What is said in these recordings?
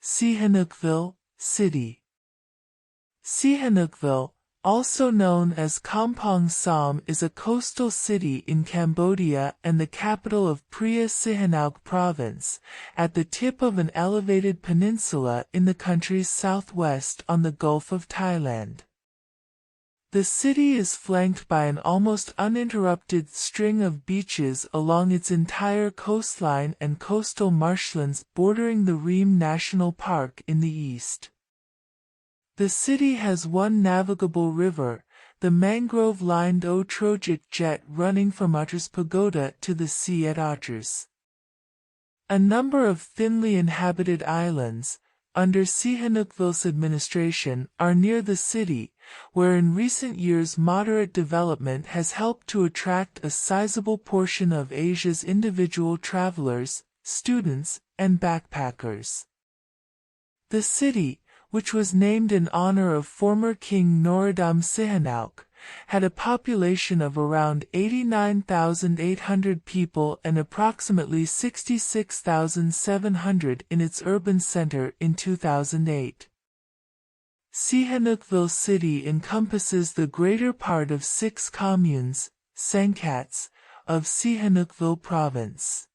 Sihanoukville, City. Sihanoukville, also known as Kampong Som, is a coastal city in Cambodia and the capital of Preah Sihanouk Province, at the tip of an elevated peninsula in the country's southwest on the Gulf of Thailand. The city is flanked by an almost uninterrupted string of beaches along its entire coastline and coastal marshlands bordering the Ream National Park in the east. The city has one navigable river, the mangrove-lined Ou Trojak Jet, running from Otres Pagoda to the sea at Otres. A number of thinly inhabited islands, under Sihanoukville's administration, are near the city, where in recent years moderate development has helped to attract a sizable portion of Asia's individual travelers, students, and backpackers. The city, which was named in honor of former King Norodom Sihanouk, had a population of around 89,800 people and approximately 66,700 in its urban center in 2008. Sihanoukville City encompasses the greater part of 6 communes, Sankats, of Sihanoukville Province.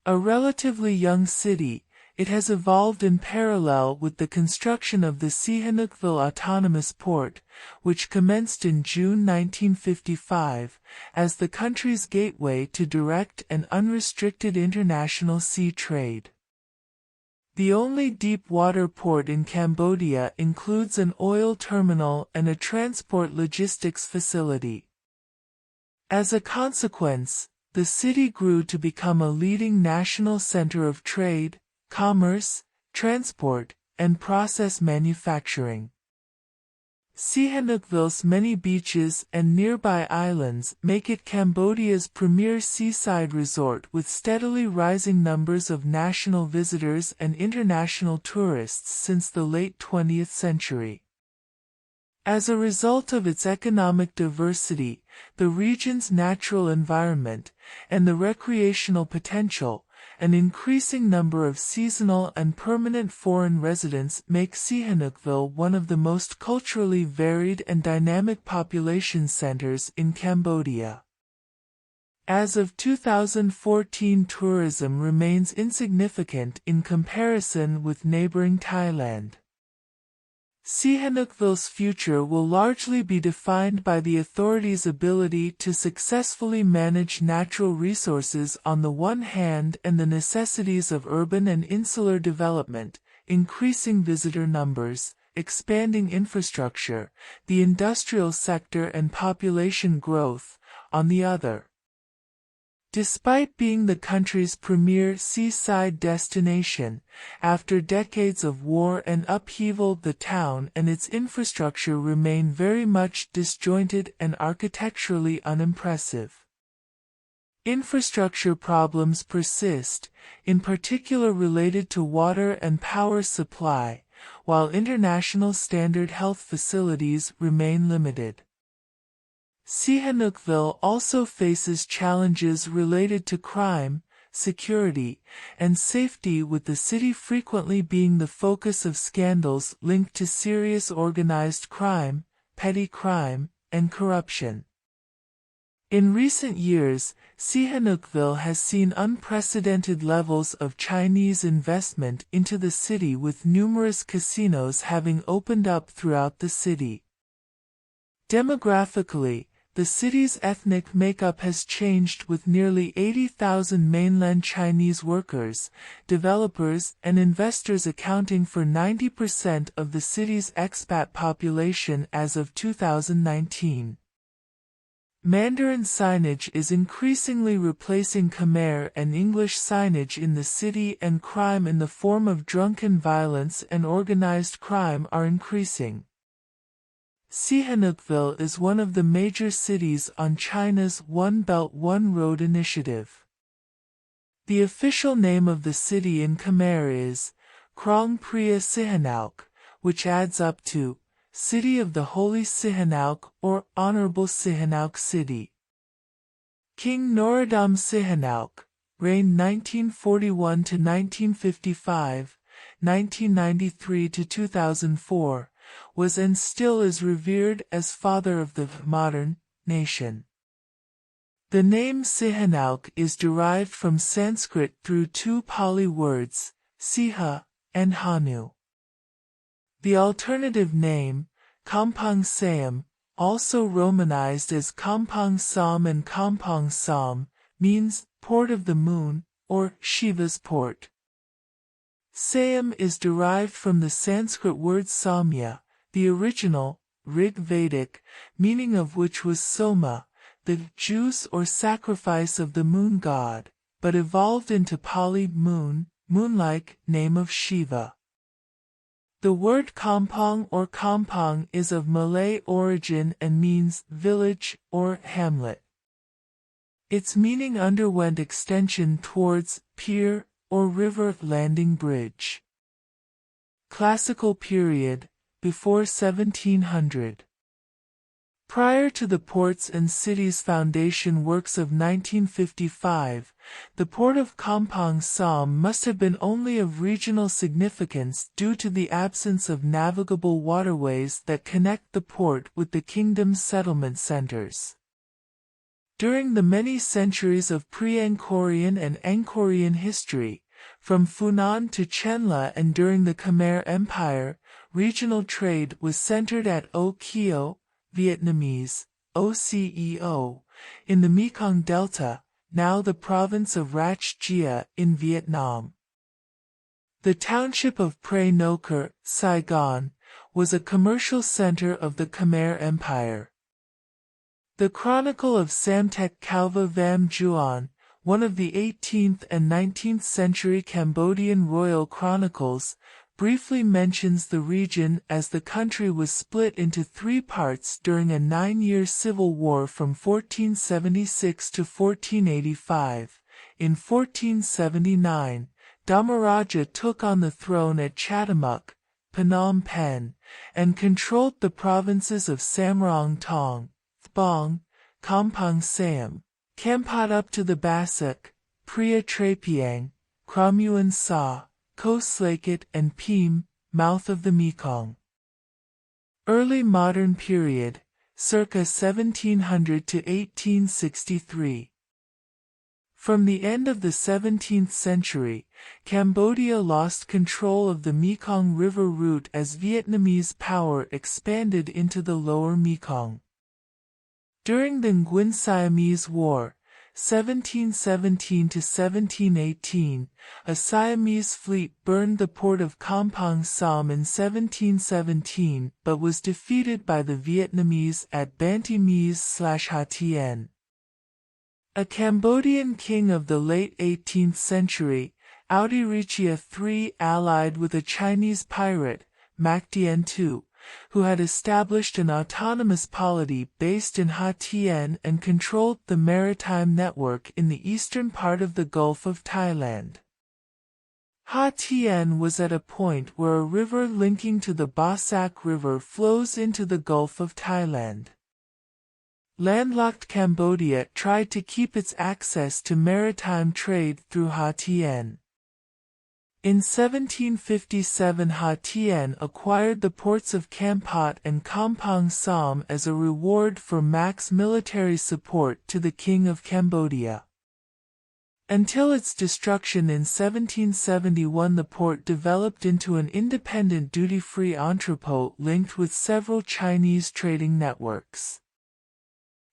A relatively young city, it has evolved in parallel with the construction of the Sihanoukville Autonomous Port, which commenced in June 1955, as the country's gateway to direct and unrestricted international sea trade. The only deep-water port in Cambodia includes an oil terminal and a transport logistics facility. As a consequence, the city grew to become a leading national center of trade, commerce, transport, and process manufacturing. Sihanoukville's many beaches and nearby islands make it Cambodia's premier seaside resort, with steadily rising numbers of national visitors and international tourists since the late 20th century. As a result of its economic diversity, the region's natural environment, and the recreational potential, an increasing number of seasonal and permanent foreign residents make Sihanoukville one of the most culturally varied and dynamic population centers in Cambodia. As of 2014, tourism remains insignificant in comparison with neighboring Thailand. Sihanoukville's future will largely be defined by the authorities' ability to successfully manage natural resources on the one hand and the necessities of urban and insular development, increasing visitor numbers, expanding infrastructure, the industrial sector and population growth, on the other. Despite being the country's premier seaside destination, after decades of war and upheaval, the town and its infrastructure remain very much disjointed and architecturally unimpressive. Infrastructure problems persist, in particular related to water and power supply, while international standard health facilities remain limited. Sihanoukville also faces challenges related to crime, security, and safety, with the city frequently being the focus of scandals linked to serious organized crime, petty crime, and corruption. In recent years, Sihanoukville has seen unprecedented levels of Chinese investment into the city, with numerous casinos having opened up throughout the city. Demographically, the city's ethnic makeup has changed, with nearly 80,000 mainland Chinese workers, developers, and investors accounting for 90% of the city's expat population as of 2019. Mandarin signage is increasingly replacing Khmer and English signage in the city, and crime in the form of drunken violence and organized crime are increasing. Sihanoukville is one of the major cities on China's One Belt One Road initiative. The official name of the city in Khmer is Krong Preah Sihanouk, which adds up to City of the Holy Sihanouk, or Honorable Sihanouk City. King Norodom Sihanouk, reigned 1941 to 1955, (1993–2004), was and still is revered as father of the modern nation. The name Sihanouk is derived from Sanskrit through two Pali words, Siha and Hanu. The alternative name, Kampong Som, also romanized as Kampong Som and Kampong Som, means Port of the Moon, or Shiva's Port. Sayam is derived from the Sanskrit word Samya, the original, Rig Vedic, meaning of which was Soma, the juice or sacrifice of the moon god, but evolved into Pali moon, moon-like, name of Shiva. The word Kampong or Kampong is of Malay origin and means village or hamlet. Its meaning underwent extension towards pier or river landing bridge. Classical period, before 1700. Prior to the ports and cities foundation works of 1955, the port of Kampong Som must have been only of regional significance due to the absence of navigable waterways that connect the port with the kingdom's settlement centers. During the many centuries of pre-Angkorian and Angkorian history, from Funan to Chenla and during the Khmer Empire, regional trade was centered at O Kio, Vietnamese, OCEO, in the Mekong Delta, now the province of Rach Gia in Vietnam. The township of Preah Sihanouk, Saigon, was a commercial center of the Khmer Empire. The Chronicle of Samtek Kauva Vam Juan, one of the 18th and 19th century Cambodian royal chronicles, briefly mentions the region as the country was split into three parts during a 9-year civil war from 1476 to 1485. In 1479, Dhamaraja took on the throne at Chatamuk, Phnom Penh, and controlled the provinces of Samrong Tong, Thbong, Kampong Som, Kampot up to the Basuk, Preah Trapeang, Kramuan Sa, Koslaket and Pim, mouth of the Mekong. Early modern period, circa 1700 to 1863. From the end of the 17th century, Cambodia lost control of the Mekong River route as Vietnamese power expanded into the lower Mekong. During the Nguyen Siamese War, 1717 to 1718, a Siamese fleet burned the port of Kampong Som in 1717 but was defeated by the Vietnamese at Banty Mies/Ha Tien. A Cambodian king of the late 18th century, Ou Trojak III, allied with a Chinese pirate, Mac Dien II, who had established an autonomous polity based in Ha Tien and controlled the maritime network in the eastern part of the Gulf of Thailand. Ha Tien was at a point where a river linking to the Ba Sac River flows into the Gulf of Thailand. Landlocked Cambodia tried to keep its access to maritime trade through Ha Tien. In 1757 Ha Tien acquired the ports of Kampot and Kampong Som as a reward for Mac's military support to the King of Cambodia. Until its destruction in 1771, the port developed into an independent duty-free entrepot linked with several Chinese trading networks.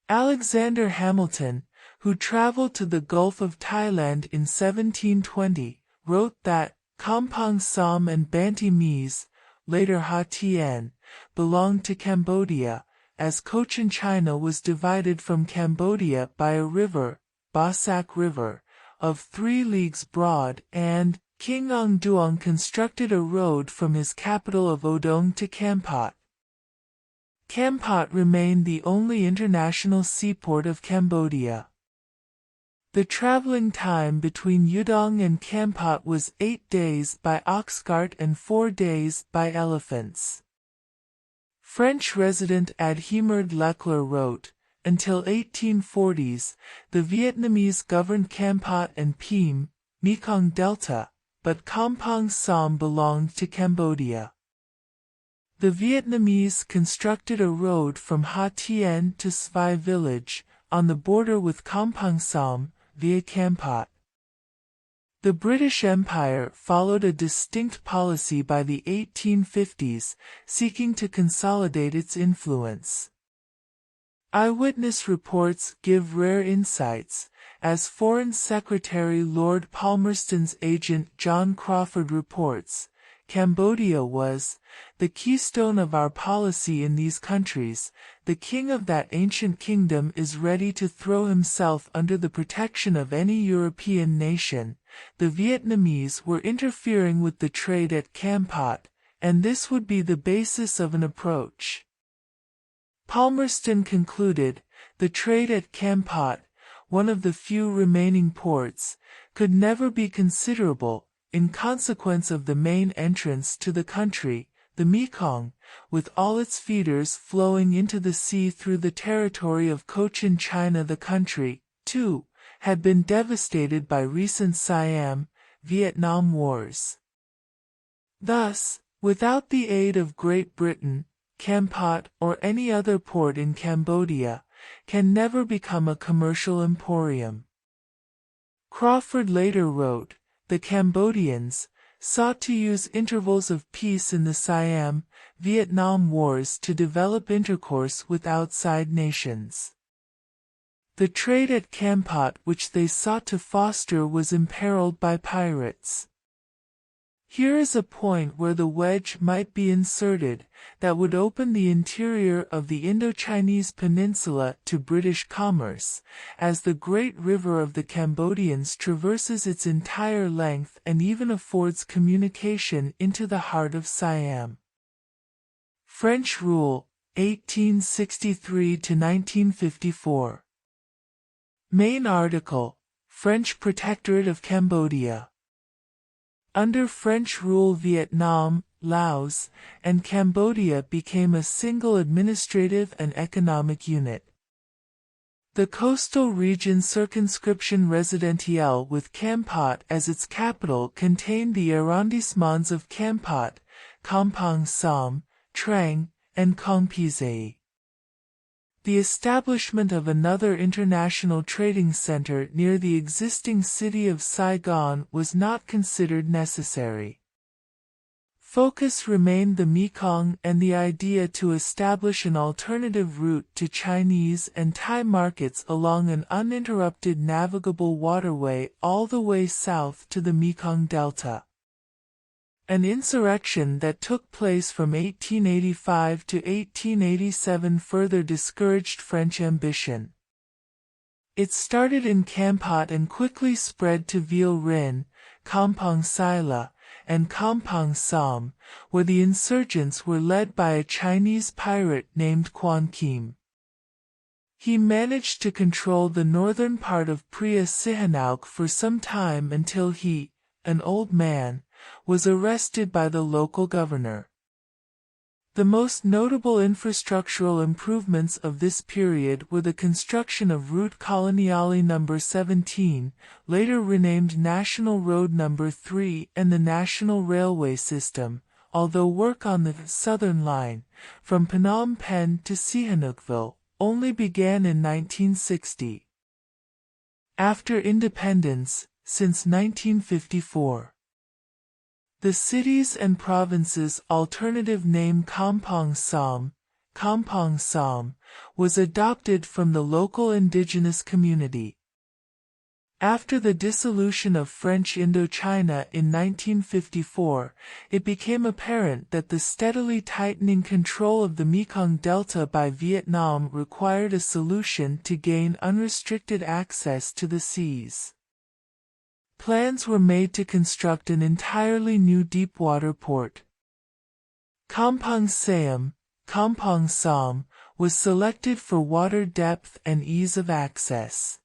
Alexander Hamilton, who traveled to the Gulf of Thailand in 1720, wrote that Kampong Som and Banty Mies, later Ha Tien, belonged to Cambodia, as Cochin China was divided from Cambodia by a river, Ba Sac River, of 3 leagues broad, and King Ong Duong constructed a road from his capital of Odong to Kampot. Kampot remained the only international seaport of Cambodia. The traveling time between Udong and Kampot was 8 days by ox cart and 4 days by elephants. French resident Adhemard Leclerc wrote, until 1840s, the Vietnamese governed Kampot and Pim, Mekong Delta, but Kampong Som belonged to Cambodia. The Vietnamese constructed a road from Ha Tien to Svai village, on the border with Kampong Som, via Kampot. The British Empire followed a distinct policy by the 1850s, seeking to consolidate its influence. Eyewitness reports give rare insights, as Foreign Secretary Lord Palmerston's agent John Crawford reports. Cambodia was the keystone of our policy in these countries. The king of that ancient kingdom is ready to throw himself under the protection of any European nation. The Vietnamese were interfering with the trade at Kampot, and this would be the basis of an approach. Palmerston concluded, the trade at Kampot, one of the few remaining ports, could never be considerable, in consequence of the main entrance to the country, the Mekong, with all its feeders flowing into the sea through the territory of Cochin China. The country, too, had been devastated by recent Siam-Vietnam wars. Thus, without the aid of Great Britain, Kampot, or any other port in Cambodia, can never become a commercial emporium. Crawford later wrote, the Cambodians sought to use intervals of peace in the Siam-Vietnam wars to develop intercourse with outside nations. The trade at Kampot which they sought to foster was imperiled by pirates. Here is a point where the wedge might be inserted that would open the interior of the Indochinese peninsula to British commerce, as the great river of the Cambodians traverses its entire length and even affords communication into the heart of Siam. French rule, 1863–1954. Main article, French Protectorate of Cambodia. Under French rule Vietnam, Laos, and Cambodia became a single administrative and economic unit. The coastal region circonscription residentielle with Kampot as its capital contained the arrondissements of Kampot, Kampong Som, Trang, and Kong Pisai. The establishment of another international trading center near the existing city of Saigon was not considered necessary. Focus remained the Mekong and the idea to establish an alternative route to Chinese and Thai markets along an uninterrupted navigable waterway all the way south to the Mekong Delta. An insurrection that took place from 1885 to 1887 further discouraged French ambition. It started in Kampot and quickly spread to Ville Rhin, Kampong Sila, and Kampong Som, where the insurgents were led by a Chinese pirate named Quan Kim. He managed to control the northern part of Preah Sihanouk for some time until he, an old man, was arrested by the local governor. The most notable infrastructural improvements of this period were the construction of Route Coloniale No. 17, later renamed National Road No. 3, and the National Railway System, although work on the Southern Line, from Phnom Penh to Sihanoukville, only began in 1960. After independence, since 1954. The city's and province's alternative name Kampong Som, was adopted from the local indigenous community. After the dissolution of French Indochina in 1954, it became apparent that the steadily tightening control of the Mekong Delta by Vietnam required a solution to gain unrestricted access to the seas. Plans were made to construct an entirely new deepwater port. Kampong Som, was selected for water depth and ease of access.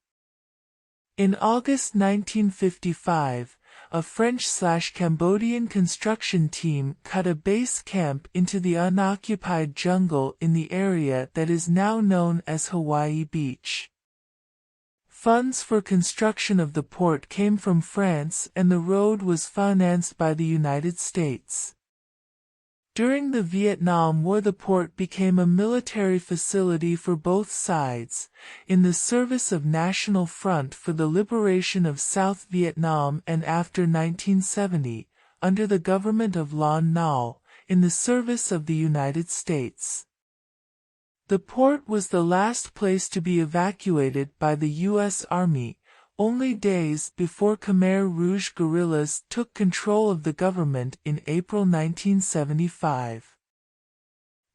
In August 1955, a French/Cambodian construction team cut a base camp into the unoccupied jungle in the area that is now known as Hawaii Beach. Funds for construction of the port came from France and the road was financed by the United States. During the Vietnam War, the port became a military facility for both sides, in the service of National Front for the Liberation of South Vietnam, and after 1970, under the government of Lon Nol, in the service of the United States. The port was the last place to be evacuated by the U.S. Army, only days before Khmer Rouge guerrillas took control of the government in April 1975.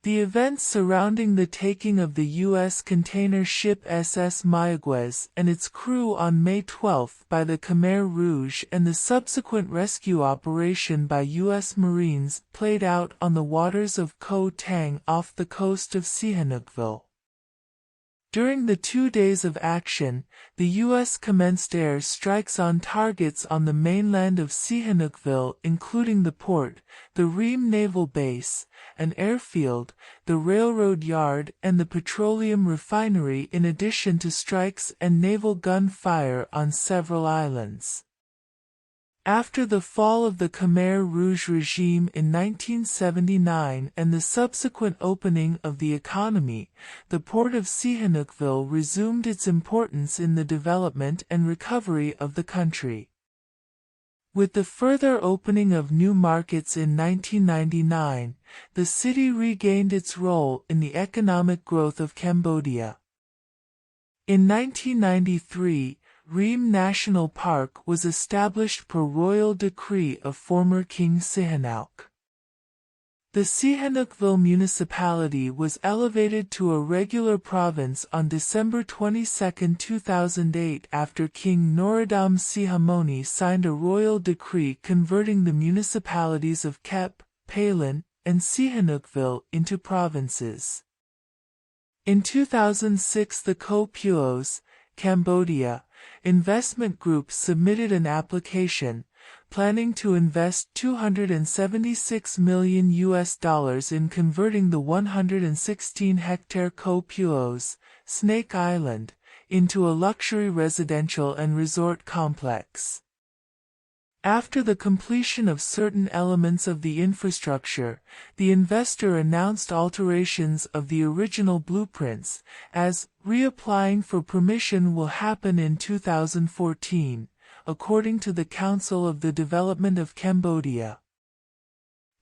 The events surrounding the taking of the U.S. container ship SS Mayaguez and its crew on May 12 by the Khmer Rouge and the subsequent rescue operation by U.S. Marines played out on the waters of Koh Tang off the coast of Sihanoukville. During the 2 days of action, the U.S. commenced air strikes on targets on the mainland of Sihanoukville, including the port, the Ream Naval Base, an airfield, the railroad yard, and the petroleum refinery, in addition to strikes and naval gunfire on several islands. After the fall of the Khmer Rouge regime in 1979 and the subsequent opening of the economy, the port of Sihanoukville resumed its importance in the development and recovery of the country. With the further opening of new markets in 1999, the city regained its role in the economic growth of Cambodia. In 1993, Ream National Park was established per royal decree of former King Sihanouk. The Sihanoukville municipality was elevated to a regular province on December 22, 2008 after King Norodom Sihamoni signed a royal decree converting the municipalities of Kep, Palin, and Sihanoukville into provinces. In 2006, the Koh Puos, Cambodia, investment group submitted an application, planning to invest $276 million in converting the 116-hectare Koh Puos, Snake Island, into a luxury residential and resort complex. After the completion of certain elements of the infrastructure, the investor announced alterations of the original blueprints, as reapplying for permission will happen in 2014, according to the Council of the Development of Cambodia.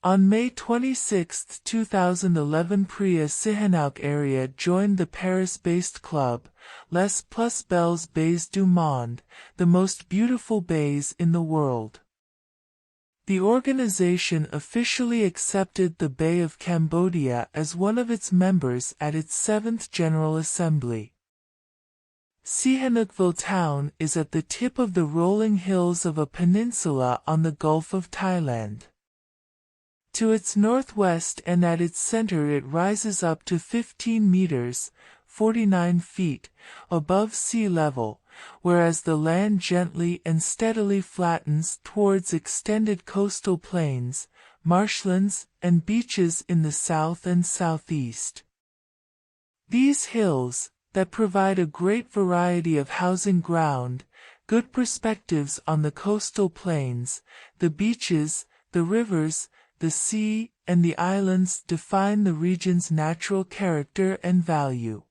On May 26, 2011, Preah Sihanouk area joined the Paris-based club, Les Plus Belles Baies du Monde, the most beautiful bays in the world. The organization officially accepted the Bay of Cambodia as one of its members at its 7th General Assembly. Sihanoukville town is at the tip of the rolling hills of a peninsula on the Gulf of Thailand. To its northwest and at its center it rises up to 15 meters, 49 feet, above sea level, whereas the land gently and steadily flattens towards extended coastal plains, marshlands, and beaches in the south and southeast. These hills, that provide a great variety of housing ground, good perspectives on the coastal plains, the beaches, the rivers, the sea, and the islands define the region's natural character and value.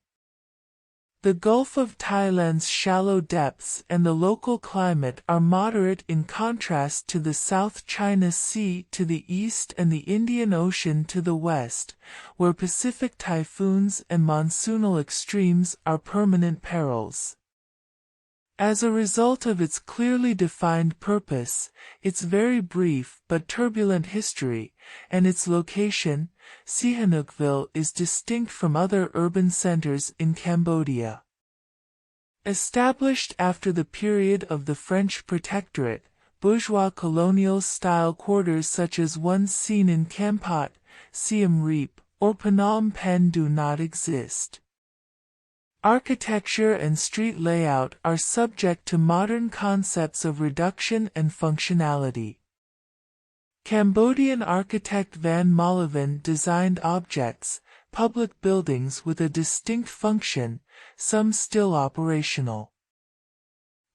The Gulf of Thailand's shallow depths and the local climate are moderate in contrast to the South China Sea to the east and the Indian Ocean to the west, where Pacific typhoons and monsoonal extremes are permanent perils. As a result of its clearly defined purpose, its very brief but turbulent history, and its location, Sihanoukville is distinct from other urban centers in Cambodia. Established after the period of the French Protectorate, bourgeois colonial-style quarters such as ones seen in Kampot, Siem Reap, or Phnom Penh do not exist. Architecture and street layout are subject to modern concepts of reduction and functionality. Cambodian architect Van Molivan designed objects, public buildings with a distinct function, some still operational.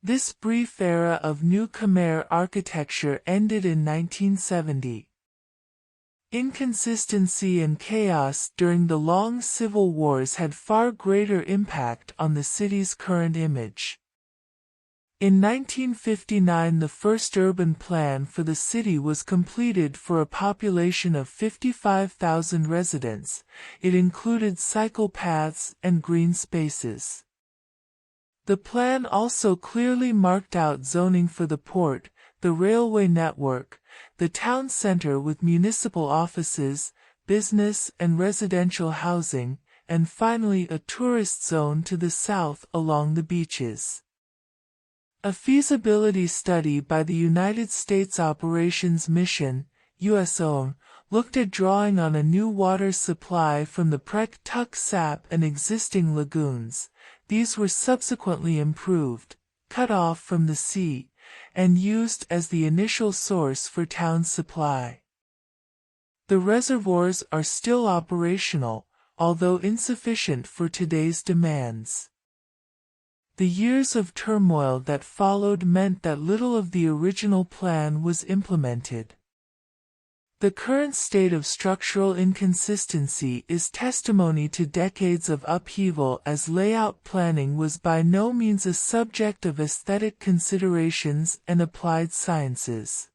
This brief era of New Khmer architecture ended in 1970. Inconsistency and chaos during the long civil wars had far greater impact on the city's current image. In 1959, the first urban plan for the city was completed for a population of 55,000 residents. It included cycle paths and green spaces. The plan also clearly marked out zoning for the port, the railway network, the town center with municipal offices, business and residential housing, and finally a tourist zone to the south along the beaches. A feasibility study by the United States Operations Mission, USOM, looked at drawing on a new water supply from the Preah Sihanouk and existing lagoons. These were subsequently improved, cut off from the sea, and used as the initial source for town supply. The reservoirs are still operational, although insufficient for today's demands. The years of turmoil that followed meant that little of the original plan was implemented. The current state of structural inconsistency is testimony to decades of upheaval, as layout planning was by no means a subject of aesthetic considerations and applied sciences.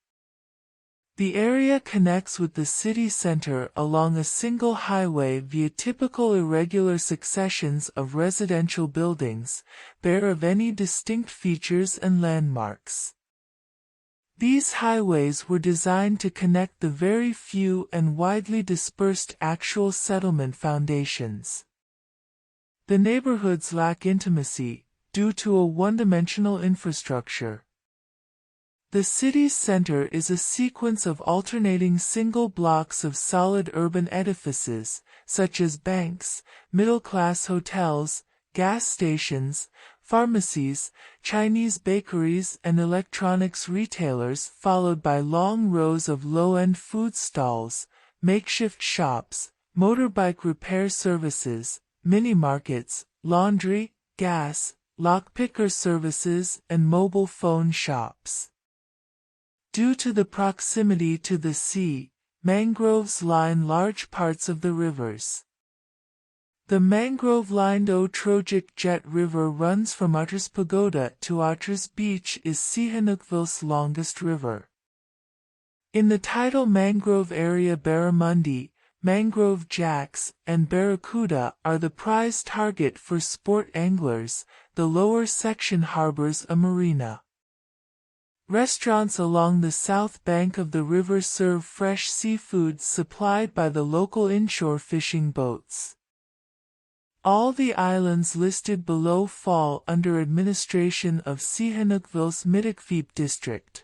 The area connects with the city center along a single highway via typical irregular successions of residential buildings, bare of any distinct features and landmarks. These highways were designed to connect the very few and widely dispersed actual settlement foundations. The neighborhoods lack intimacy, due to a one-dimensional infrastructure. The city's center is a sequence of alternating single blocks of solid urban edifices, such as banks, middle-class hotels, gas stations, pharmacies, Chinese bakeries and electronics retailers, followed by long rows of low-end food stalls, makeshift shops, motorbike repair services, mini-markets, laundry, gas, lockpicker services, and mobile phone shops. Due to the proximity to the sea, mangroves line large parts of the rivers. The mangrove-lined Ou Trojak Jet River runs from Otres Pagoda to Otres Beach, is Sihanoukville's longest river. In the tidal mangrove area, barramundi, mangrove jacks, and barracuda are the prize target for sport anglers. The lower section harbors a marina. Restaurants along the south bank of the river serve fresh seafood supplied by the local inshore fishing boats. All the islands listed below fall under administration of Sihanoukville's Midakfeep district.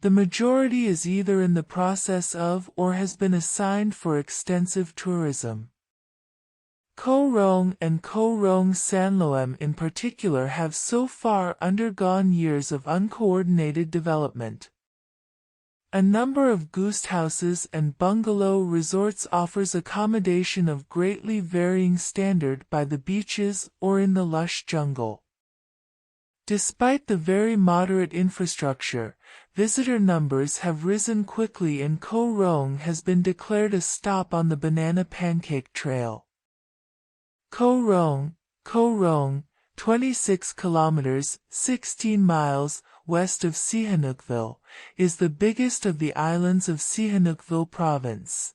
The majority is either in the process of or has been assigned for extensive tourism. Koh Rong and Koh Rong Sanloem in particular have so far undergone years of uncoordinated development. A number of guest houses and bungalow resorts offers accommodation of greatly varying standard by the beaches or in the lush jungle. Despite the very moderate infrastructure, visitor numbers have risen quickly, and Koh Rong has been declared a stop on the Banana Pancake Trail. Koh Rong, 26 kilometers, 16 miles, west of Sihanoukville, is the biggest of the islands of Sihanoukville Province.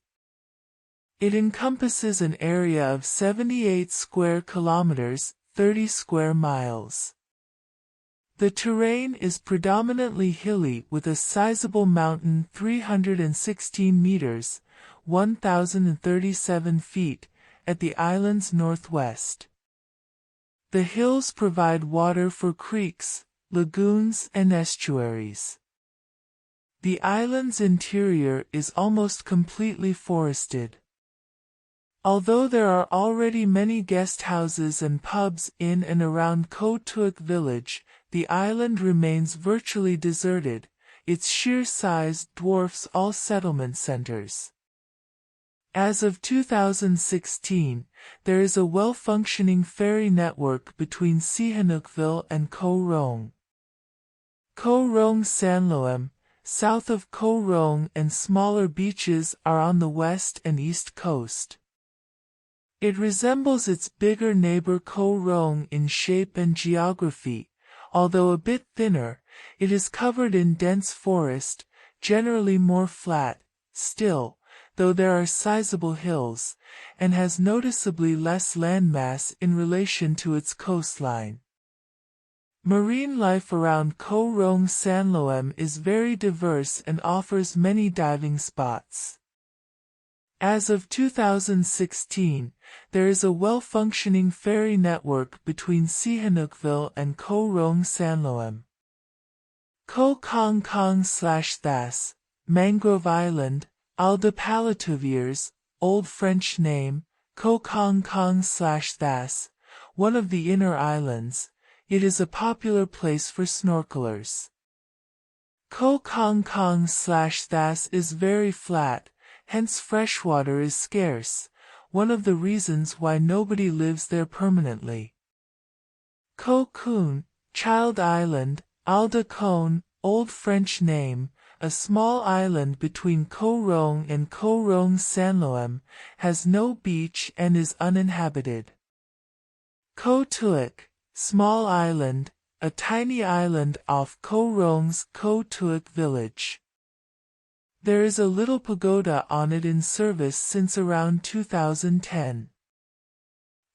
It encompasses an area of 78 square kilometers, 30 square miles. The terrain is predominantly hilly, with a sizable mountain 316 meters, 1,037 feet, at the island's northwest. The hills provide water for creeks, lagoons, and estuaries. The island's interior is almost completely forested. Although there are already many guest houses and pubs in and around Koh Tuak village, the island remains virtually deserted. Its sheer size dwarfs all settlement centers. As of 2016, there is a well-functioning ferry network between Sihanoukville and Koh Rong. Koh Rong Sanloem, south of Koh Rong, and smaller beaches are on the west and east coast. It resembles its bigger neighbor Koh Rong in shape and geography. Although a bit thinner, it is covered in dense forest, generally more flat, still, though there are sizable hills, and has noticeably less landmass in relation to its coastline. Marine life around Koh Rong Sanloem is very diverse and offers many diving spots. As of 2016, there is a well-functioning ferry network between Sihanoukville and Koh Rong Sanloem. Koh Kong Kong/Thas, Mangrove Island, Île de Palatoviers, Old French name, Koh Kong Kong/Thas, one of the inner islands. It is a popular place for snorkelers. Koh Kong Kong/Thas is very flat, hence freshwater is scarce, one of the reasons why nobody lives there permanently. Koh Kun, Child Island, Île de Cône, Old French name, a small island between Koh Rong and Koh Rong Sanloem, has no beach and is uninhabited. Koh Tuik, Small Island, a tiny island off Koh Rong's Koh Tuik village. There is a little pagoda on it in service since around 2010.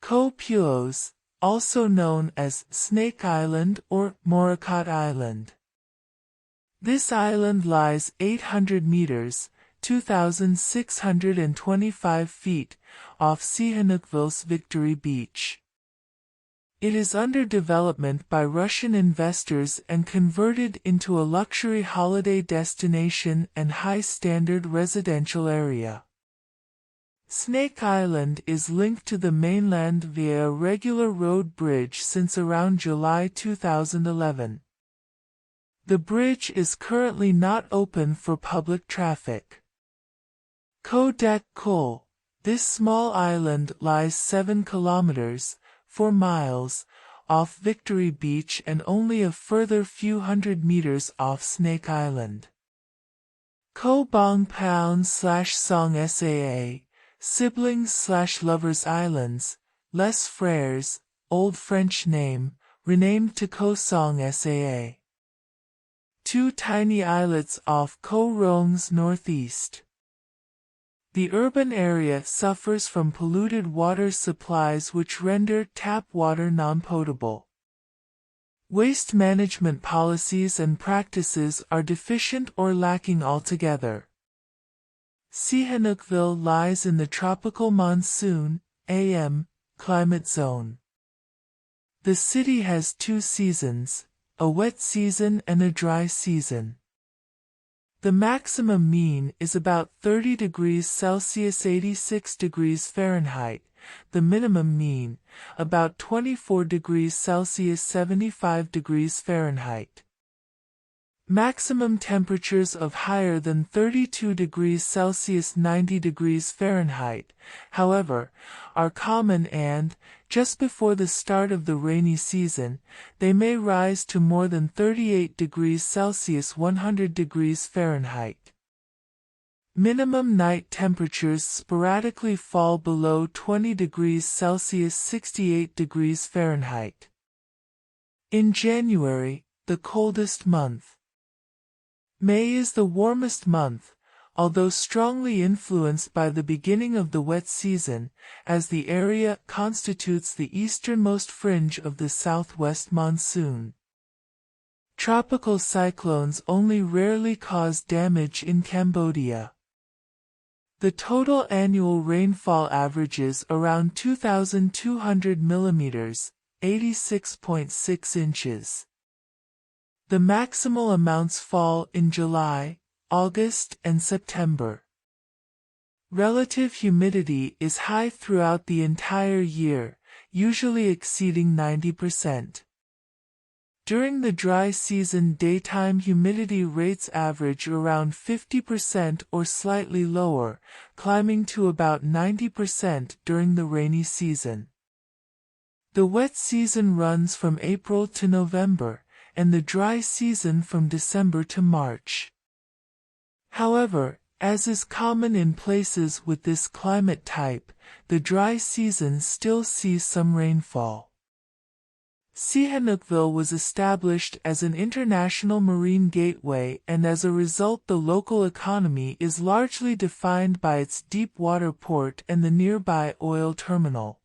Koh Puos, also known as Snake Island or Morakat Island. This island lies 800 meters, 2,625 feet, off Sihanoukville's Victory Beach. It is under development by Russian investors and converted into a luxury holiday destination and high-standard residential area. Snake Island is linked to the mainland via a regular road bridge since around July 2011. The bridge is currently not open for public traffic. Koh Dek Kul, this small island lies 7 kilometers, 4 miles, off Victory Beach and only a further few hundred meters off Snake Island. Koh Bong Pound/Song Saa, Siblings/Lovers Islands, Les Frères, Old French name, renamed to Koh Song Saa. 2 tiny islets off Koh Rong's northeast. The urban area suffers from polluted water supplies which render tap water non-potable. Waste management policies and practices are deficient or lacking altogether. Sihanoukville lies in the tropical monsoon (AM) climate zone. The city has 2 seasons, a wet season and a dry season. The maximum mean is about 30 degrees Celsius 86 degrees Fahrenheit, the minimum mean, about 24 degrees Celsius 75 degrees Fahrenheit. Maximum temperatures of higher than 32 degrees Celsius 90 degrees Fahrenheit, however, are common and, just before the start of the rainy season, they may rise to more than 38 degrees Celsius 100 degrees Fahrenheit. Minimum night temperatures sporadically fall below 20 degrees Celsius 68 degrees Fahrenheit. In January, the coldest month. May is the warmest month, although strongly influenced by the beginning of the wet season, as the area constitutes the easternmost fringe of the southwest monsoon. Tropical cyclones only rarely cause damage in Cambodia. The total annual rainfall averages around 2,200 millimeters, 86.6 inches. The maximal amounts fall in July, August, and September. Relative humidity is high throughout the entire year, usually exceeding 90%. During the dry season, daytime humidity rates average around 50% or slightly lower, climbing to about 90% during the rainy season. The wet season runs from April to November, and the dry season from December to March. However, as is common in places with this climate type, the dry season still sees some rainfall. Sihanoukville was established as an international marine gateway, and as a result the local economy is largely defined by its deep water port and the nearby oil terminal.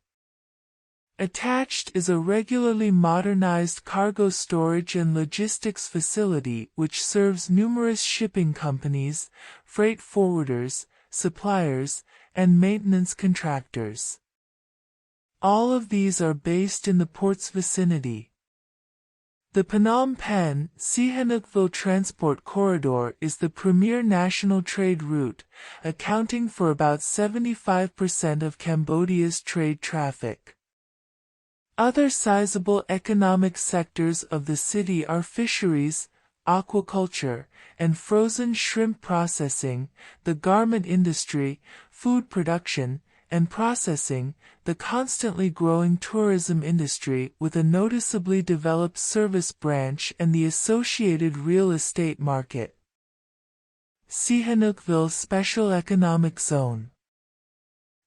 Attached is a regularly modernized cargo storage and logistics facility which serves numerous shipping companies, freight forwarders, suppliers, and maintenance contractors. All of these are based in the port's vicinity. The Phnom Penh Sihanoukville Transport Corridor is the premier national trade route, accounting for about 75% of Cambodia's trade traffic. Other sizable economic sectors of the city are fisheries, aquaculture, and frozen shrimp processing, the garment industry, food production, and processing, the constantly growing tourism industry with a noticeably developed service branch and the associated real estate market. Sihanoukville Special Economic Zone.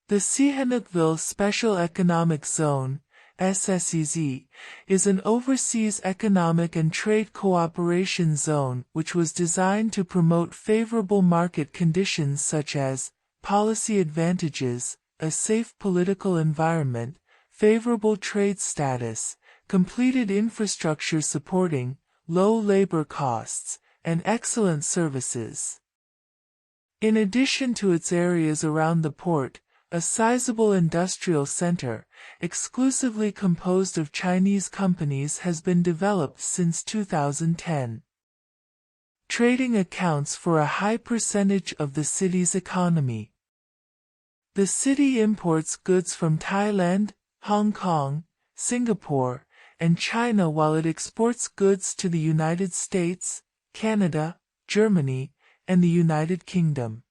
The Sihanoukville Special Economic Zone SSEZ, is an overseas economic and trade cooperation zone which was designed to promote favorable market conditions such as policy advantages, a safe political environment, favorable trade status, completed infrastructure supporting low labor costs, and excellent services. In addition to its areas around the port, a sizable industrial center, exclusively composed of Chinese companies, has been developed since 2010. Trading accounts for a high percentage of the city's economy. The city imports goods from Thailand, Hong Kong, Singapore, and China, while it exports goods to the United States, Canada, Germany, and the United Kingdom.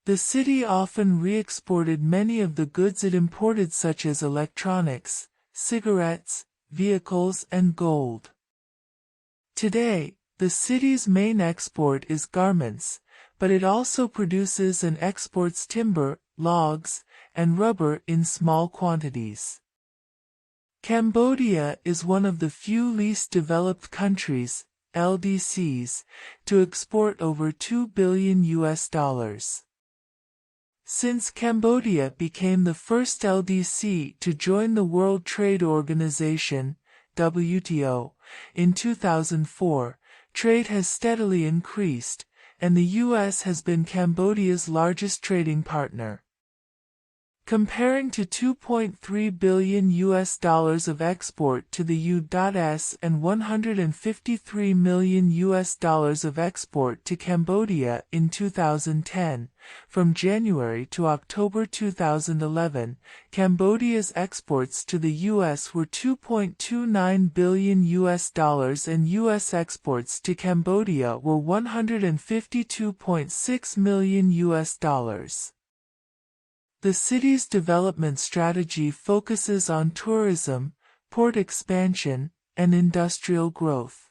The city often re-exported many of the goods it imported, such as electronics, cigarettes, vehicles, and gold. Today, the city's main export is garments, but it also produces and exports timber, logs, and rubber in small quantities. Cambodia is one of the few least developed countries, LDCs, to export over $2 billion. Since Cambodia became the first LDC to join the World Trade Organization, WTO, in 2004, trade has steadily increased, and the U.S. has been Cambodia's largest trading partner. Comparing to $2.3 billion of export to the U.S. and $153 million of export to Cambodia in 2010, from January to October 2011, Cambodia's exports to the U.S. were $2.29 billion and U.S. exports to Cambodia were $152.6 million. The city's development strategy focuses on tourism, port expansion, and industrial growth.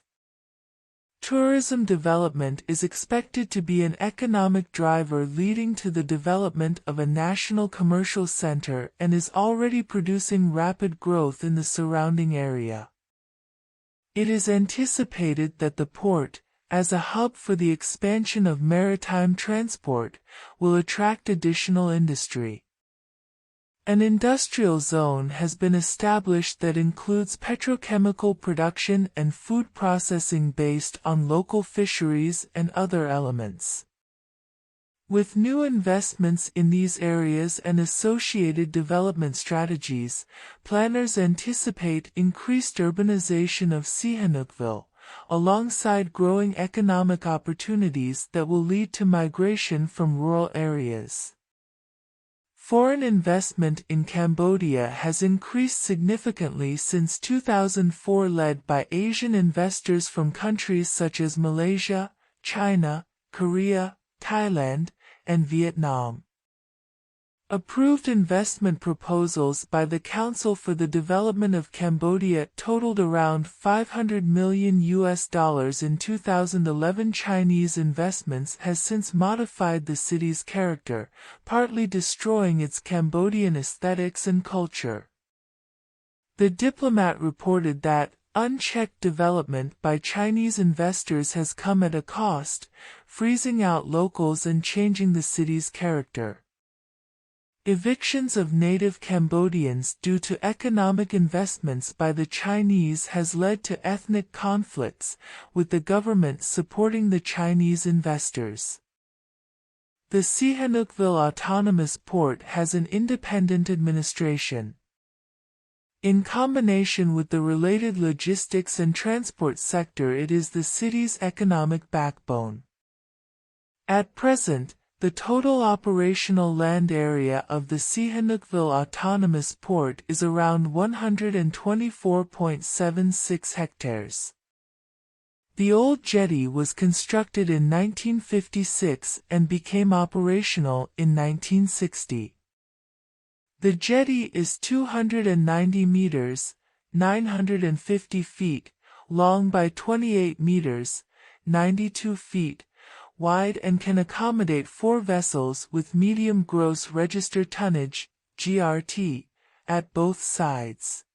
Tourism development is expected to be an economic driver leading to the development of a national commercial center and is already producing rapid growth in the surrounding area. It is anticipated that the port, as a hub for the expansion of maritime transport, will attract additional industry. An industrial zone has been established that includes petrochemical production and food processing based on local fisheries and other elements. With new investments in these areas and associated development strategies, planners anticipate increased urbanization of Sihanoukville, alongside growing economic opportunities that will lead to migration from rural areas. Foreign investment in Cambodia has increased significantly since 2004, led by Asian investors from countries such as Malaysia, China, Korea, Thailand, and Vietnam. Approved investment proposals by the Council for the Development of Cambodia totaled around $500 million in 2011. Chinese investments has since modified the city's character, partly destroying its Cambodian aesthetics and culture. The Diplomat reported that unchecked development by Chinese investors has come at a cost, freezing out locals and changing the city's character. Evictions of native Cambodians due to economic investments by the Chinese has led to ethnic conflicts, with the government supporting the Chinese investors. The Sihanoukville Autonomous Port has an independent administration. In combination with the related logistics and transport sector, it is the city's economic backbone. At present, the total operational land area of the Sihanoukville Autonomous Port is around 124.76 hectares. The old jetty was constructed in 1956 and became operational in 1960. The jetty is 290 meters, 950 feet, long by 28 meters, 92 feet, wide and can accommodate 4 vessels with medium gross register tonnage, GRT, at both sides.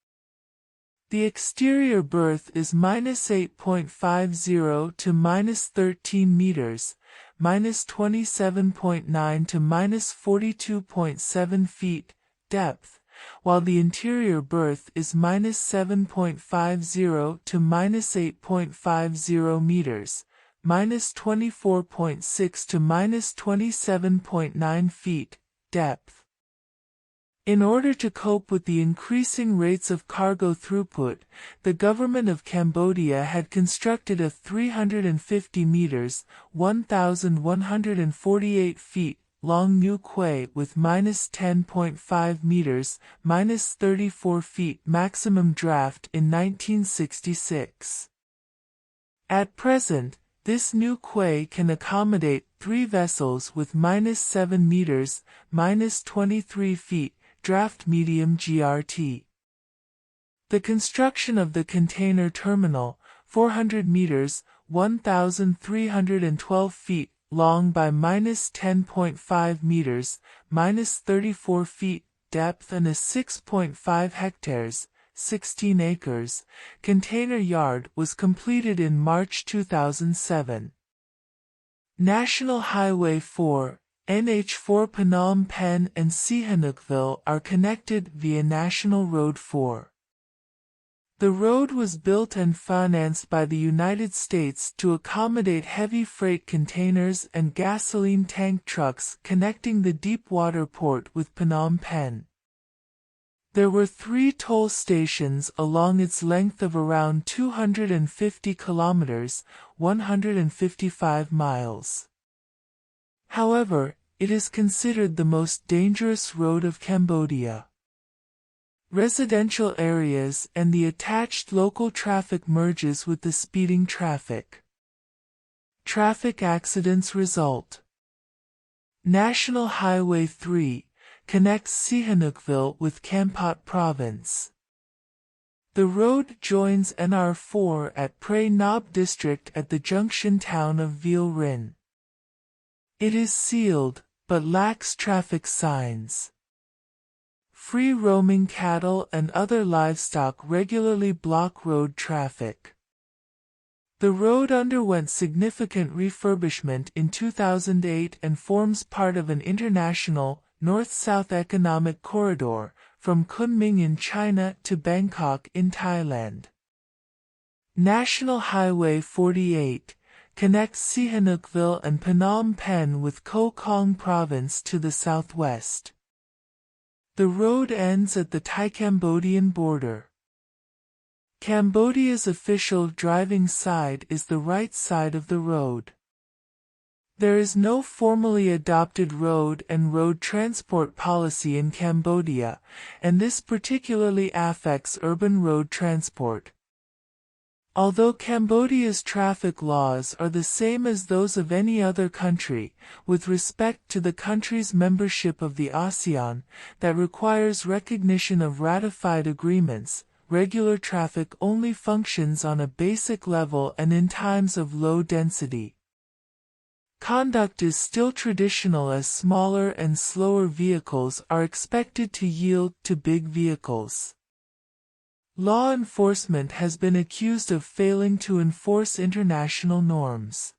The exterior berth is -8.50 to -13 meters, -27.9 to -42.7 feet, depth, while the interior berth is -7.50 to -8.50 meters, -24.6 to -27.9 feet, depth. In order to cope with the increasing rates of cargo throughput, the government of Cambodia had constructed a 350 meters, 1,148 feet, long new quay with -10.5 meters, -34 feet maximum draft in 1966. At present, this new quay can accommodate 3 vessels with -7 meters, -23 feet, draft medium GRT. The construction of the container terminal, 400 meters, 1,312 feet, long by -10.5 meters, -34 feet, depth and a 6.5 hectares, 16 acres, container yard was completed in March 2007. National Highway 4, NH4 Phnom Penh and Sihanoukville are connected via National Road 4. The road was built and financed by the United States to accommodate heavy freight containers and gasoline tank trucks connecting the deep-water port with Phnom Penh. There were 3 toll stations along its length of around 250 kilometers, 155 miles. However, it is considered the most dangerous road of Cambodia. Residential areas and the attached local traffic merges with the speeding traffic. Traffic accidents result. National Highway 3 connects Sihanoukville with Kampong Province. The road joins NR4 at Preah Sihanouk district at the junction town of Ville Rin. It is sealed, but lacks traffic signs. Free roaming cattle and other livestock regularly block road traffic. The road underwent significant refurbishment in 2008 and forms part of an international, north-south economic corridor, from Kunming in China to Bangkok in Thailand. National Highway 48 connects Sihanoukville and Phnom Penh with Kampong Province to the southwest. The road ends at the Thai-Cambodian border. Cambodia's official driving side is the right side of the road. There is no formally adopted road and road transport policy in Cambodia, and this particularly affects urban road transport. Although Cambodia's traffic laws are the same as those of any other country, with respect to the country's membership of the ASEAN, that requires recognition of ratified agreements, regular traffic only functions on a basic level and in times of low density. Conduct is still traditional as smaller and slower vehicles are expected to yield to big vehicles. Law enforcement has been accused of failing to enforce international norms.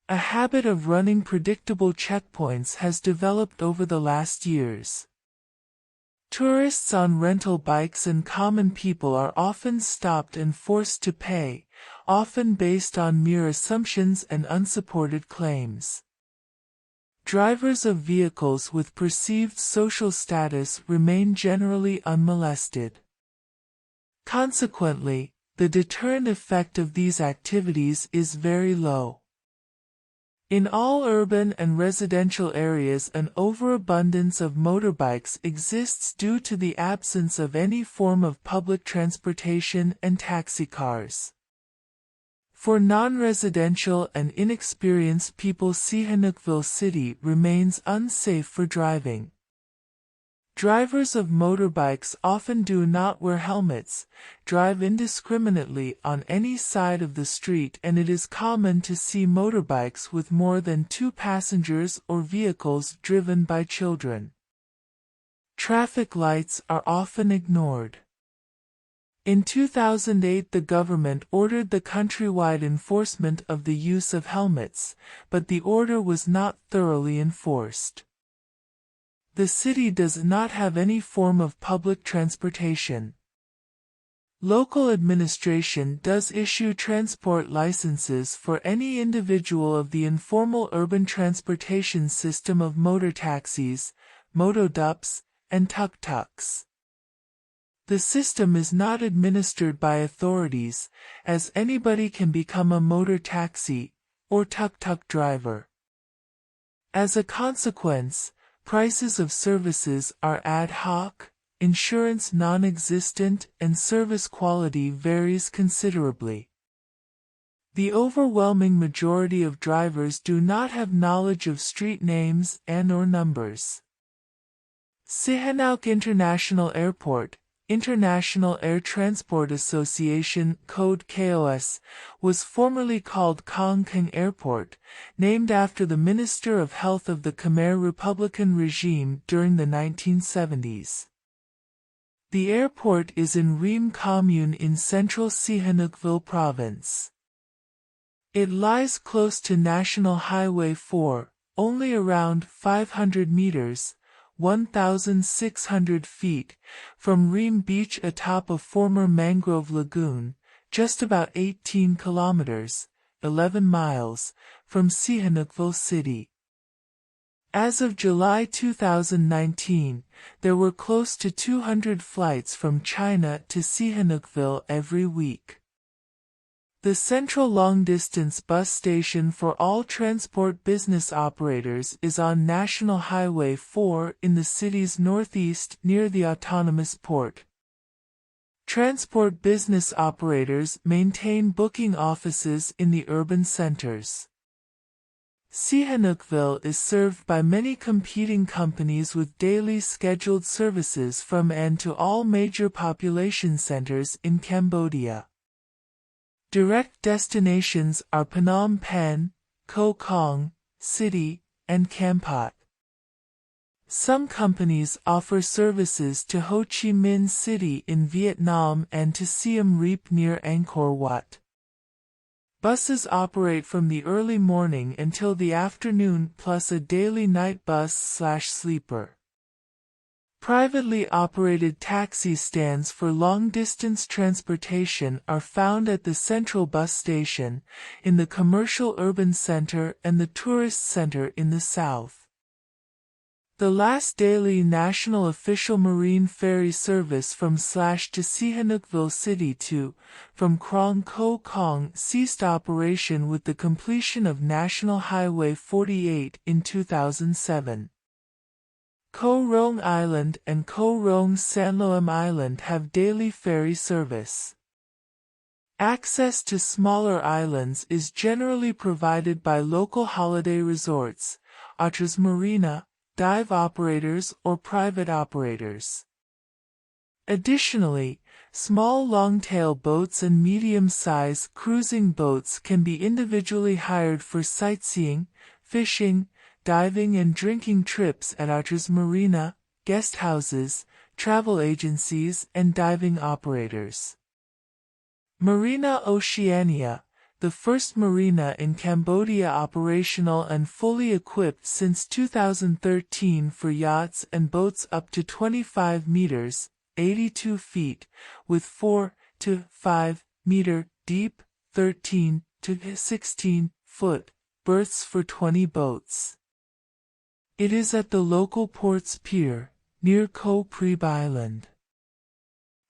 A habit of running predictable checkpoints has developed over the last years. Tourists on rental bikes and common people are often stopped and forced to pay, often based on mere assumptions and unsupported claims. Drivers of vehicles with perceived social status remain generally unmolested. Consequently, the deterrent effect of these activities is very low. In all urban and residential areas, an overabundance of motorbikes exists due to the absence of any form of public transportation and taxi cars. For non-residential and inexperienced people, Sihanoukville city remains unsafe for driving. Drivers of motorbikes often do not wear helmets, drive indiscriminately on any side of the street, and it is common to see motorbikes with more than 2 passengers or vehicles driven by children. Traffic lights are often ignored. In 2008, the government ordered the countrywide enforcement of the use of helmets, but the order was not thoroughly enforced. The city does not have any form of public transportation. Local administration does issue transport licenses for any individual of the informal urban transportation system of motor taxis, motodups, and tuk-tuks. The system is not administered by authorities, as anybody can become a motor taxi or tuk-tuk driver. As a consequence, prices of services are ad hoc, insurance non-existent, and service quality varies considerably. The overwhelming majority of drivers do not have knowledge of street names and/or numbers. Sihanouk International Airport, International Air Transport Association code KOS, was formerly called Kampong Som Airport, named after the Minister of Health of the Khmer Republican regime during the 1970s. The airport is in Ream commune in central Sihanoukville province. It lies close to National Highway 4, only around 500 meters, 1,600 feet, from Ream Beach atop a former mangrove lagoon, just about 18 kilometers, 11 miles, from Sihanoukville city. As of July 2019, there were close to 200 flights from China to Sihanoukville every week. The central long-distance bus station for all transport business operators is on National Highway 4 in the city's northeast near the autonomous port. Transport business operators maintain booking offices in the urban centers. Sihanoukville is served by many competing companies with daily scheduled services from and to all major population centers in Cambodia. Direct destinations are Phnom Penh, Koh Kong City, and Kampot. Some companies offer services to Ho Chi Minh City in Vietnam and to Siem Reap near Angkor Wat. Buses operate from the early morning until the afternoon, plus a daily night bus/sleeper. Privately operated taxi stands for long-distance transportation are found at the Central Bus Station, in the Commercial Urban Center and the Tourist Center in the south. The last daily national official marine ferry service from / to Sihanoukville City to, from Krong Ko Kong ceased operation with the completion of National Highway 48 in 2007. Koh Rong Island and Koh Rong Sanloem Island have daily ferry service. Access to smaller islands is generally provided by local holiday resorts, Otres Marina, dive operators or private operators. Additionally, small long-tail boats and medium-size cruising boats can be individually hired for sightseeing, fishing, diving and drinking trips at Otres Marina, guest houses, travel agencies and diving operators. Marina Oceania, the first marina in Cambodia operational and fully equipped since 2013 for yachts and boats up to 25 meters, 82 feet, with 4 to 5 meter deep, 13 to 16 foot berths for 20 boats. It is at the local port's pier, near Koh Preah Island.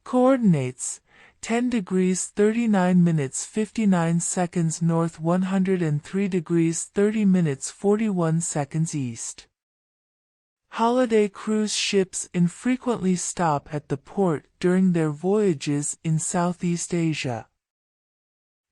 Coordinates: 10 degrees 39 minutes 59 seconds north, 103 degrees 30 minutes 41 seconds east. Holiday cruise ships infrequently stop at the port during their voyages in Southeast Asia.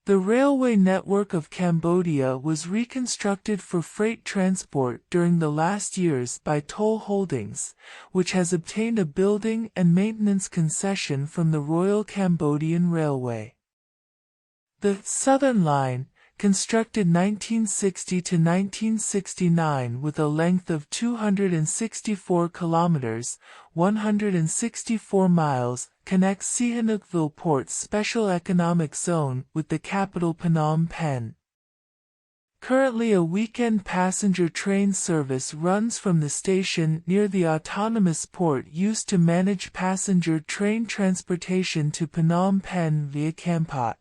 The railway network of Cambodia was reconstructed for freight transport during the last years by Toll Holdings, which has obtained a building and maintenance concession from the Royal Cambodian Railway. The Southern Line, constructed 1960 to 1969 with a length of 264 kilometers, 164 miles, connects Sihanoukville Port's Special Economic Zone with the capital Phnom Penh. Currently a weekend passenger train service runs from the station near the autonomous port used to manage passenger train transportation to Phnom Penh via Kampot.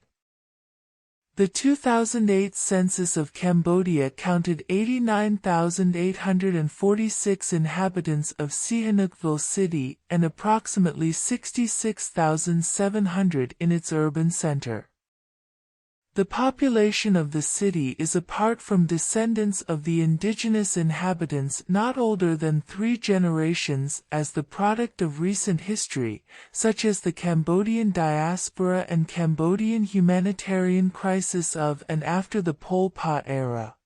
The 2008 census of Cambodia counted 89,846 inhabitants of Sihanoukville City and approximately 66,700 in its urban center. The population of the city is, apart from descendants of the indigenous inhabitants, not older than 3 generations, as the product of recent history, such as the Cambodian diaspora and Cambodian humanitarian crisis of and after the Pol Pot era.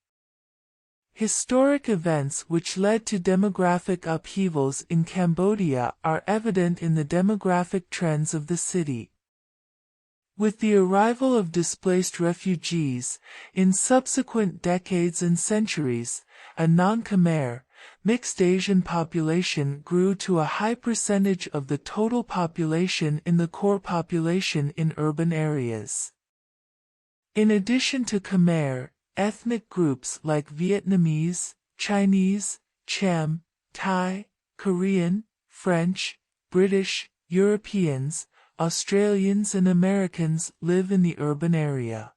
Historic events which led to demographic upheavals in Cambodia are evident in the demographic trends of the city. With the arrival of displaced refugees, in subsequent decades and centuries, a non-Khmer, mixed Asian population grew to a high percentage of the total population in the core population in urban areas. In addition to Khmer, ethnic groups like Vietnamese, Chinese, Cham, Thai, Korean, French, British, Europeans, Australians and Americans live in the urban area.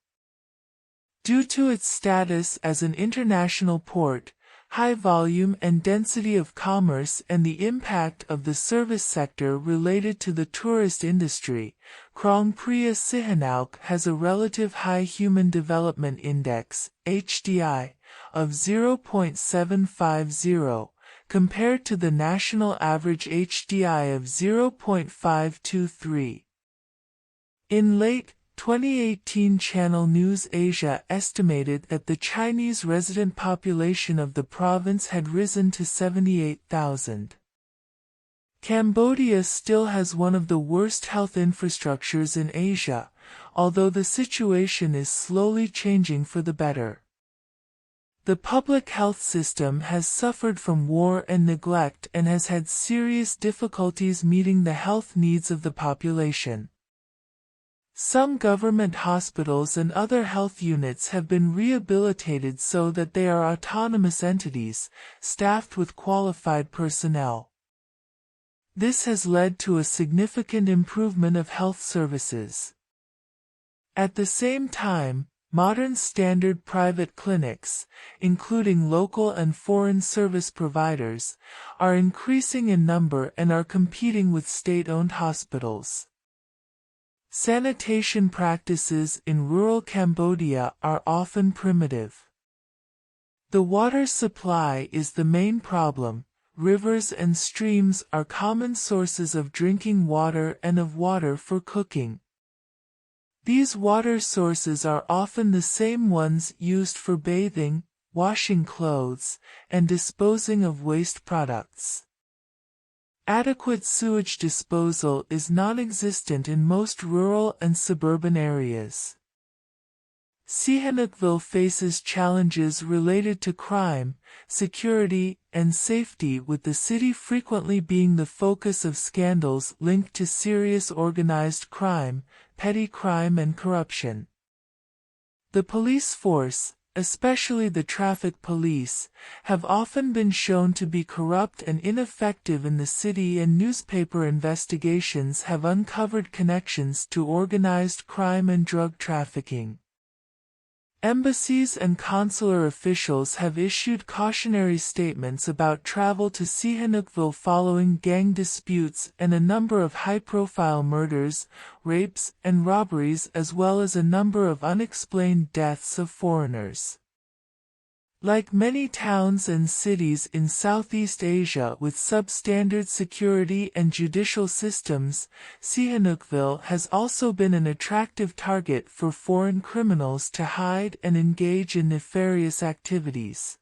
Due to its status as an international port, high volume and density of commerce and the impact of the service sector related to the tourist industry, Preah Sihanouk has a relative high Human Development Index, HDI, of 0.750, compared to the national average HDI of 0.523. In late 2018, Channel News Asia estimated that the Chinese resident population of the province had risen to 78,000. Cambodia still has one of the worst health infrastructures in Asia, although the situation is slowly changing for the better. The public health system has suffered from war and neglect and has had serious difficulties meeting the health needs of the population. Some government hospitals and other health units have been rehabilitated so that they are autonomous entities, staffed with qualified personnel. This has led to a significant improvement of health services. At the same time, modern standard private clinics, including local and foreign service providers, are increasing in number and are competing with state-owned hospitals. Sanitation practices in rural Cambodia are often primitive. The water supply is the main problem. Rivers and streams are common sources of drinking water and of water for cooking. These water sources are often the same ones used for bathing, washing clothes, and disposing of waste products. Adequate sewage disposal is non-existent in most rural and suburban areas. Sihanoukville faces challenges related to crime, security, and safety, with the city frequently being the focus of scandals linked to serious organized crime, petty crime and corruption. The police force, especially the traffic police, have often been shown to be corrupt and ineffective in the city, and newspaper investigations have uncovered connections to organized crime and drug trafficking. Embassies and consular officials have issued cautionary statements about travel to Sihanoukville following gang disputes and a number of high-profile murders, rapes, and robberies, as well as a number of unexplained deaths of foreigners. Like many towns and cities in Southeast Asia with substandard security and judicial systems, Sihanoukville has also been an attractive target for foreign criminals to hide and engage in nefarious activities.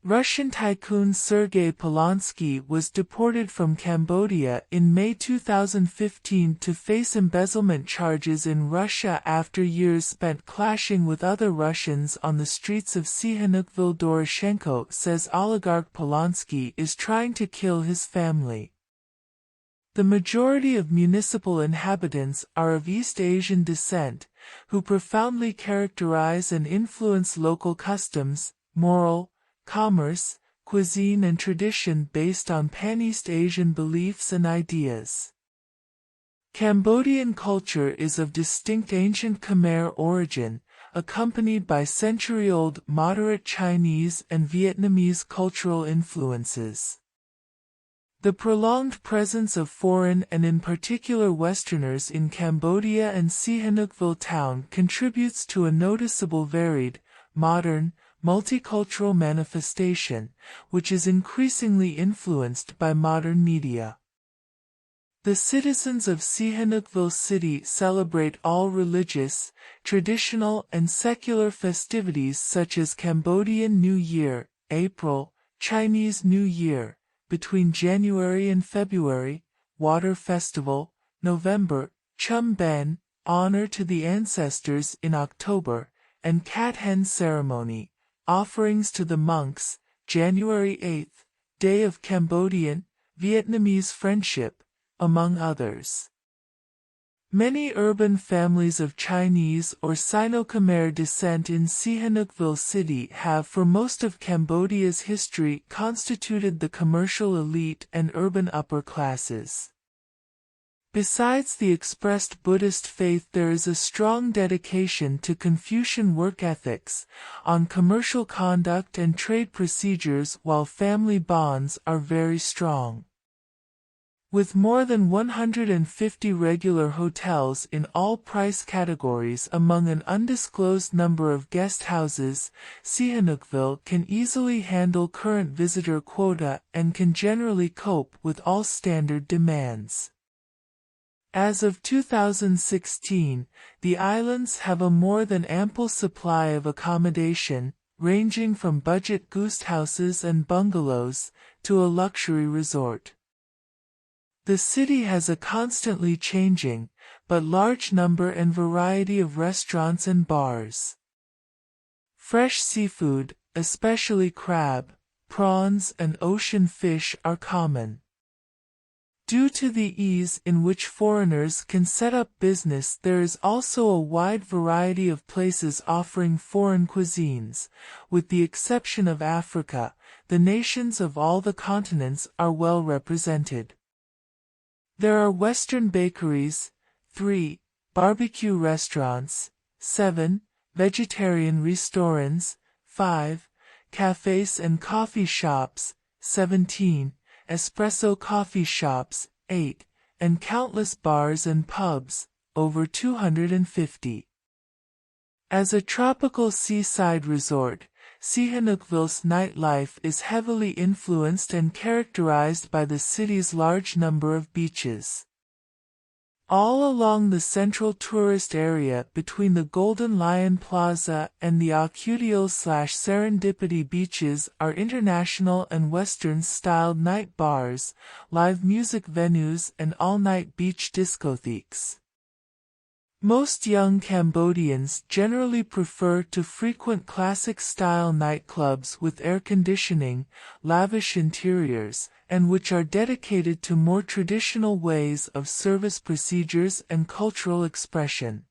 Russian tycoon Sergei Polonsky was deported from Cambodia in May 2015 to face embezzlement charges in Russia after years spent clashing with other Russians on the streets of Sihanoukville. Doroshenko says oligarch Polonsky is trying to kill his family. The majority of municipal inhabitants are of East Asian descent, who profoundly characterize and influence local customs, moral, commerce, cuisine and tradition based on Pan-East Asian beliefs and ideas. Cambodian culture is of distinct ancient Khmer origin, accompanied by century-old moderate Chinese and Vietnamese cultural influences. The prolonged presence of foreign and in particular Westerners in Cambodia and Sihanoukville town contributes to a noticeable varied, modern, multicultural manifestation, which is increasingly influenced by modern media. The citizens of Sihanoukville city celebrate all religious, traditional and secular festivities such as Cambodian New Year, April, Chinese New Year, between January and February, Water Festival, November, Chum Ben, honor to the ancestors in October, and Cat Hen ceremony, offerings to the monks, January 8th, Day of Cambodian, Vietnamese friendship, among others. Many urban families of Chinese or Sino-Khmer descent in Sihanoukville city have for most of Cambodia's history constituted the commercial elite and urban upper classes. Besides the expressed Buddhist faith, there is a strong dedication to Confucian work ethics, on commercial conduct and trade procedures, while family bonds are very strong. With more than 150 regular hotels in all price categories among an undisclosed number of guest houses, Sihanoukville can easily handle current visitor quota and can generally cope with all standard demands. As of 2016, the islands have a more than ample supply of accommodation, ranging from budget guest houses and bungalows to a luxury resort. The city has a constantly changing, but large number and variety of restaurants and bars. Fresh seafood, especially crab, prawns and ocean fish, are common. Due to the ease in which foreigners can set up business, there is also a wide variety of places offering foreign cuisines. With the exception of Africa, the nations of all the continents are well represented. There are Western bakeries, 3, barbecue restaurants, 7, vegetarian restaurants, 5, cafes and coffee shops, 17, espresso coffee shops, 8, and countless bars and pubs, over 250. As a tropical seaside resort, Sihanoukville's nightlife is heavily influenced and characterized by the city's large number of beaches. All along the central tourist area between the Golden Lion Plaza and the Ou-Trojak/Serendipity beaches are international and Western-styled night bars, live music venues and all-night beach discotheques. Most young Cambodians generally prefer to frequent classic-style nightclubs with air conditioning, lavish interiors, and which are dedicated to more traditional ways of service procedures and cultural expression.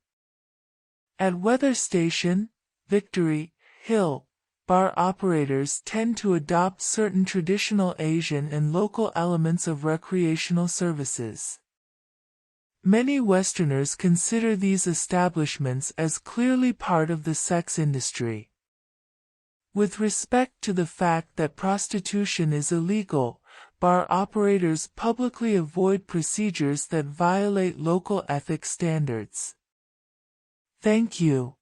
At Weather Station, Victory, Hill, bar operators tend to adopt certain traditional Asian and local elements of recreational services. Many Westerners consider these establishments as clearly part of the sex industry. With respect to the fact that prostitution is illegal, bar operators publicly avoid procedures that violate local ethics standards. Thank you.